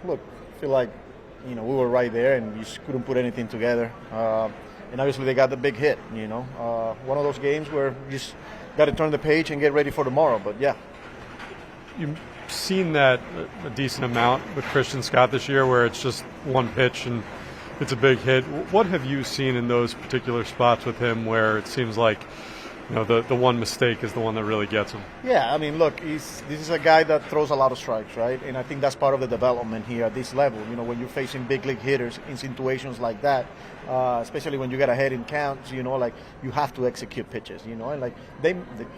look, I feel like, we were right there and we just couldn't put anything together. And obviously they got the big hit, One of those games where you just got to turn the page and get ready for tomorrow. But, yeah. You've seen that a decent amount with Christian Scott this year where it's just one pitch and it's a big hit. What have you seen in those particular spots with him where it seems like the one mistake is the one that really gets him? Yeah, I mean, look, this is a guy that throws a lot of strikes, right? And I think that's part of the development here at this level. When you're facing big league hitters in situations like that, especially when you get ahead in counts, like you have to execute pitches, and like they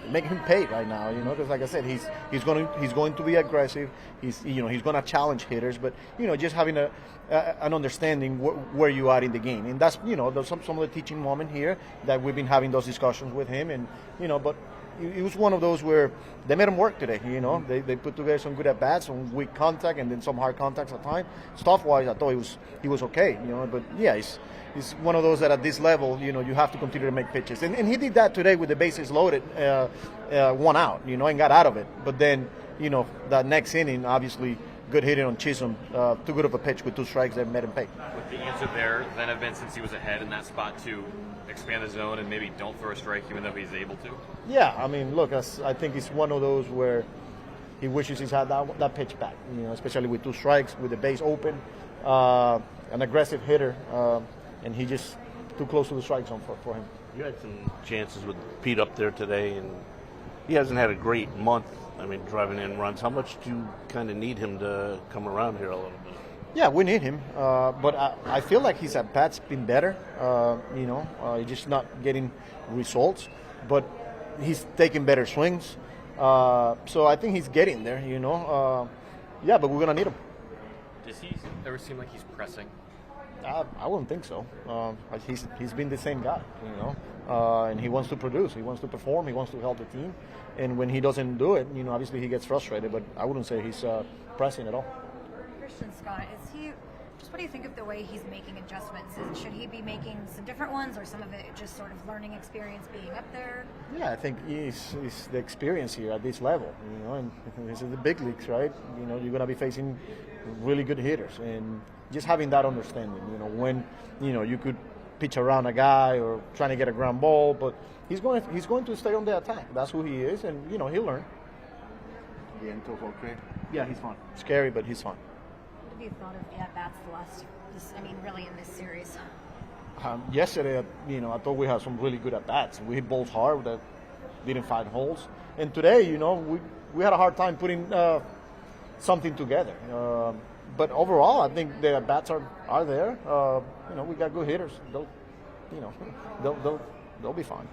make him pay right now, because like I said, he's going to be aggressive. He's going to challenge hitters, but just having an understanding where you are in the game, and that's there's some of the teaching moment here that we've been having those discussions with him, and but it was one of those where they made him work today. They put together some good at bats, some weak contact, and then some hard contacts at times. Stuff wise, I thought he was okay. But yeah, he's one of those that at this level, you have to continue to make pitches, and he did that today with the bases loaded, 1 out, and got out of it. But then that next inning, obviously. Good hitting on Chisholm, too good of a pitch with 2 strikes that made him pay. Would the answer there then have been, since he was ahead in that spot, to expand the zone and maybe don't throw a strike even though he's able to? Yeah, I mean, look, I think it's one of those where he wishes he's had that pitch back, especially with 2 strikes, with the base open, an aggressive hitter, and he just too close to the strike zone for him. You had some chances with Pete up there today, and he hasn't had a great month. I mean, driving in runs. How much do you kind of need him to come around here a little bit? Yeah, we need him, but I feel like his at-bat's been better. He's just not getting results, but he's taking better swings. So I think he's getting there, Yeah, but we're going to need him. Does he ever seem like he's pressing? I wouldn't think so. He's been the same guy, and he wants to produce. He wants to perform. He wants to help the team. And when he doesn't do it, obviously he gets frustrated. But I wouldn't say he's pressing at all. Christian Scott, what do you think of the way he's making adjustments? Should he be making some different ones, or some of it just sort of learning experience being up there? Yeah, I think it's the experience here at this level, and this is the big leagues, right? You're going to be facing really good hitters, and just having that understanding, when, you could pitch around a guy or trying to get a ground ball, but he's going to stay on the attack. That's who he is, and, he'll learn. Yeah, he's fine. Scary, but he's fine. What have you thought of the at-bats really in this series? Yesterday, I thought we had some really good at-bats. We hit balls hard that didn't find holes. And today, we had a hard time putting something together. But overall, I think the at-bats are there. We got good hitters. They'll be fine.